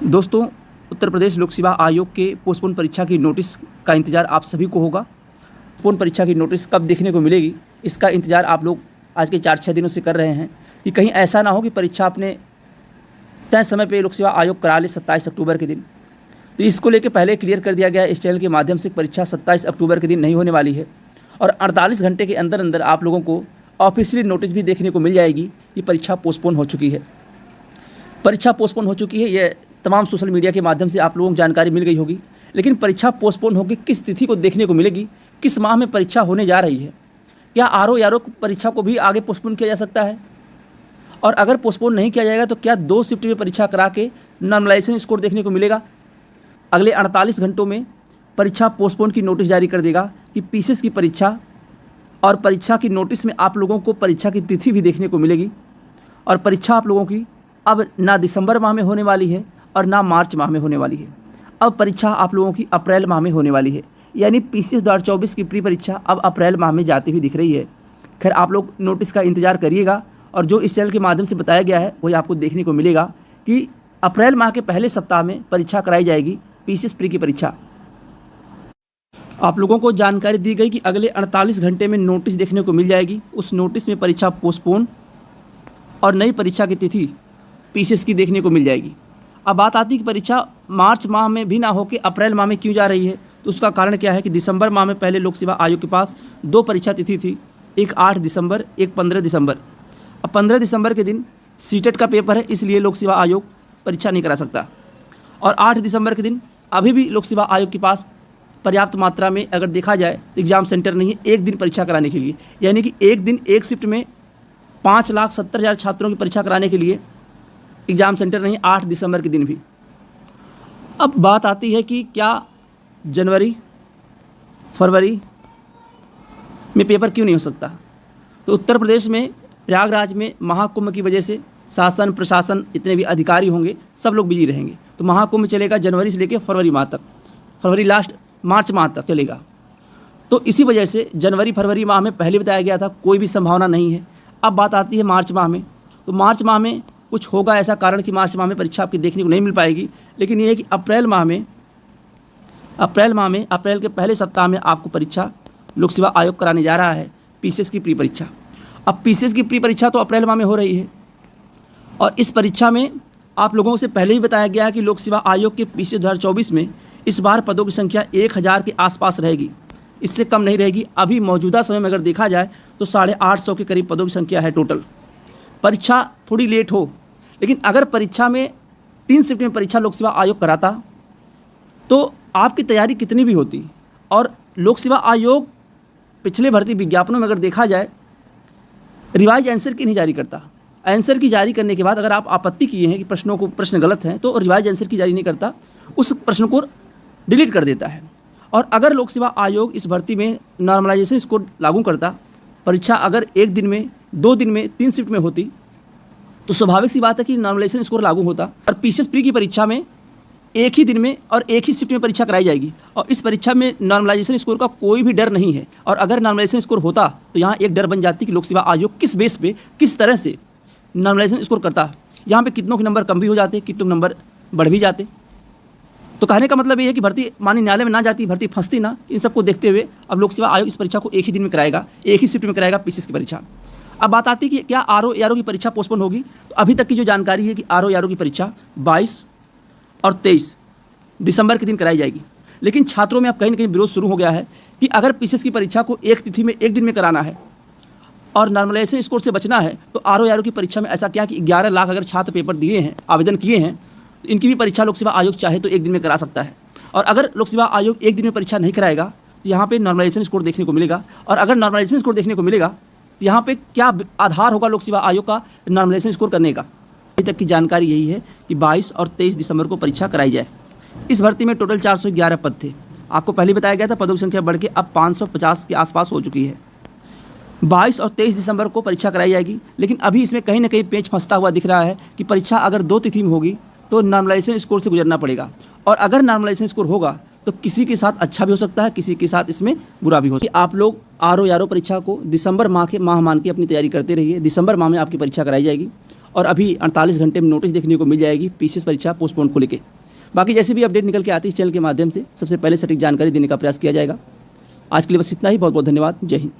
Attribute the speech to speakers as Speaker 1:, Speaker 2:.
Speaker 1: दोस्तों, उत्तर प्रदेश लोक सेवा आयोग के पोस्टपोन परीक्षा की नोटिस का इंतज़ार आप सभी को होगा। पोस्टपोन परीक्षा की नोटिस कब देखने को मिलेगी, इसका इंतज़ार आप लोग आज के 4-6 दिनों से कर रहे हैं कि कहीं ऐसा ना हो कि परीक्षा अपने तय समय पे लोक सेवा आयोग करा ले 27 अक्टूबर के दिन। तो इसको लेकर पहले क्लियर कर दिया गया इस चैनल के माध्यम से परीक्षा 27 अक्टूबर के दिन नहीं होने वाली है और 48 घंटे के अंदर अंदर आप लोगों को ऑफिशियली नोटिस भी देखने को मिल जाएगी कि परीक्षा पोस्टपोन हो चुकी है। परीक्षा पोस्टपोन हो चुकी है, यह तमाम सोशल मीडिया के माध्यम से आप लोगों को जानकारी मिल गई होगी। लेकिन परीक्षा पोस्टपोन होगी किस तिथि को देखने को मिलेगी, किस माह में परीक्षा होने जा रही है, क्या आरओ परीक्षा को भी आगे पोस्टपोन किया जा सकता है, और अगर पोस्टपोन नहीं किया जाएगा तो क्या 2 शिफ्ट में परीक्षा करा के नॉर्मलाइजेशन स्कोर देखने को मिलेगा। अगले 48 घंटों में परीक्षा पोस्टपोन की नोटिस जारी कर देगा कि पीसीएस की परीक्षा, और परीक्षा की नोटिस में आप लोगों को परीक्षा की तिथि भी देखने को मिलेगी। और परीक्षा आप लोगों की अब ना दिसंबर माह में होने वाली है और ना मार्च माह में होने वाली है, अब परीक्षा आप लोगों की अप्रैल माह में होने वाली है। यानी पीसीएस 2024 की प्री परीक्षा अब अप्रैल माह में जाती हुई दिख रही है। खैर, आप लोग नोटिस का इंतजार करिएगा और जो इस चैनल के माध्यम से बताया गया है वही आपको देखने को मिलेगा कि अप्रैल माह के पहले सप्ताह में परीक्षा कराई जाएगी पीसीएस प्री की परीक्षा। आप लोगों को जानकारी दी गई कि अगले 48 घंटे में नोटिस देखने को मिल जाएगी। उस नोटिस में परीक्षा पोस्टपोन और नई परीक्षा की तिथि पीसीएस की देखने को मिल जाएगी। अब बात आती है कि परीक्षा मार्च माह में भी ना होकर अप्रैल माह में क्यों जा रही है, तो उसका कारण क्या है कि दिसंबर माह में पहले लोक सेवा आयोग के पास 2 परीक्षा तिथि थी, एक 8 दिसंबर, एक 15 दिसंबर। अब 15 दिसंबर के दिन सीटेट का पेपर है, इसलिए लोक सेवा आयोग परीक्षा नहीं करा सकता। और 8 दिसंबर के दिन अभी भी लोक सेवा आयोग के पास पर्याप्त मात्रा में अगर देखा जाए तो एग्ज़ाम सेंटर नहीं है एक दिन परीक्षा कराने के लिए। यानी कि एक दिन एक शिफ्ट में 5,70,000 छात्रों की परीक्षा कराने के लिए एग्ज़ाम सेंटर नहीं 8 दिसंबर के दिन भी। अब बात आती है कि क्या जनवरी फरवरी में पेपर क्यों नहीं हो सकता। तो उत्तर प्रदेश में प्रयागराज में महाकुंभ की वजह से शासन प्रशासन इतने भी अधिकारी होंगे, सब लोग बिजी रहेंगे। तो महाकुंभ चलेगा जनवरी से लेकर फरवरी माह तक, फरवरी लास्ट मार्च माह तक चलेगा। तो इसी वजह से जनवरी फरवरी माह में पहले बताया गया था कोई भी संभावना नहीं है। अब बात आती है मार्च माह में, तो मार्च माह में कुछ होगा ऐसा कारण कि मार्च माह में परीक्षा आपकी देखने को नहीं मिल पाएगी। लेकिन ये है कि अप्रैल माह में अप्रैल के पहले सप्ताह में आपको परीक्षा लोक सेवा आयोग कराने जा रहा है पीसीएस की प्री परीक्षा। अब पीसीएस की प्री परीक्षा तो अप्रैल माह में हो रही है और इस परीक्षा में आप लोगों से पहले ही बताया गया है कि लोक सेवा आयोग के पीसीएस 2024 में इस बार पदों की संख्या 1000 के आसपास रहेगी, इससे कम नहीं रहेगी। अभी मौजूदा समय में अगर देखा जाए तो 850 के करीब पदों की संख्या है टोटल। परीक्षा थोड़ी लेट हो, लेकिन अगर परीक्षा में 3 शिफ्ट में परीक्षा लोक सेवा आयोग कराता तो आपकी तैयारी कितनी भी होती। और लोक सेवा आयोग पिछले भर्ती विज्ञापनों में अगर देखा जाए रिवाइज आंसर की नहीं जारी करता। आंसर की जारी करने के बाद अगर आप आपत्ति किए हैं कि प्रश्न गलत हैं तो रिवाइज आंसर की जारी नहीं करता, उस प्रश्न को डिलीट कर देता है। और अगर लोक सेवा आयोग इस भर्ती में नॉर्मलाइजेशन स्कोर लागू करता, परीक्षा अगर 1 दिन में 2 दिन में 3 शिफ्ट में होती तो स्वाभाविक सी बात है कि नॉर्मलाइजेशन स्कोर लागू होता। और पीसीएस प्री की परीक्षा में एक ही दिन में और एक ही शिफ्ट में परीक्षा कराई जाएगी और इस परीक्षा में नॉर्मलाइजेशन स्कोर का कोई भी डर नहीं है। और अगर नॉर्मलाइजेशन स्कोर होता तो यहाँ एक डर बन जाती कि लोक सेवा आयोग किस बेस पे किस तरह से नॉर्मलाइजेशन स्कोर करता। यहाँ पे कितनों के नंबर कम भी हो जाते, कितनों नंबर बढ़ भी जाते। तो कहने का मतलब ये है कि भर्ती माननीय न्यायालय में ना जाती, भर्ती फंसती ना। इन सबको देखते हुए अब लोक सेवा आयोग इस परीक्षा को एक ही दिन में कराएगा, एक ही शिफ्ट में कराएगा पीसीएस की परीक्षा। अब बात आती है कि क्या आरओ की परीक्षा पोस्टपोन होगी। तो अभी तक की जो जानकारी है कि आरओ की परीक्षा 22 और 23 दिसंबर के दिन कराई जाएगी। लेकिन छात्रों में अब कहीं ना कहीं विरोध शुरू हो गया है कि अगर पीसीएस की परीक्षा को एक तिथि में एक दिन में कराना है और नॉर्मलाइजेशन स्कोर से बचना है तो आरओ की परीक्षा में ऐसा क्या कि 11 लाख अगर छात्र पेपर दिए हैं, आवेदन किए हैं, तो इनकी भी परीक्षा लोक सेवा आयोग चाहे तो एक दिन में करा सकता है। और अगर लोक सेवा आयोग एक दिन में परीक्षा नहीं कराएगा तो यहाँ पे नॉर्मलाइजेशन स्कोर देखने को मिलेगा। और अगर नॉर्मलाइजेशन स्कोर देखने को मिलेगा तो यहाँ पे क्या आधार होगा लोक सेवा आयोग का नॉर्मलाइजेशन स्कोर करने का। अभी तक की जानकारी यही है कि 22 और 23 दिसंबर को परीक्षा कराई जाए। इस भर्ती में टोटल 411 पद थे। आपको पहले बताया गया था पदों की संख्या बढ़ के अब 550 के आसपास हो चुकी है। 22 और 23 दिसंबर को परीक्षा कराई जाएगी। लेकिन अभी इसमें कहीं ना कहीं पेच फंसता हुआ दिख रहा है कि परीक्षा अगर 2 तिथि में होगी तो नॉर्मलाइजेशन स्कोर से गुजरना पड़ेगा। और अगर नॉर्मलाइजेशन स्कोर होगा तो किसी के साथ अच्छा भी हो सकता है, किसी के साथ इसमें बुरा भी हो सकता है। आप लोग आरओ यारो परीक्षा को दिसंबर माह के माह मान के अपनी तैयारी करते रहिए। दिसंबर माह में आपकी परीक्षा कराई जाएगी और अभी 48 घंटे में नोटिस देखने को मिल जाएगी पीसीएस परीक्षा पोस्टपोन को लेकर। बाकी जैसे भी अपडेट निकल के आती है इस चैनल के माध्यम से सबसे पहले सटीक जानकारी देने का प्रयास किया जाएगा। आज के लिए बस इतना ही। बहुत बहुत धन्यवाद। जय हिंद।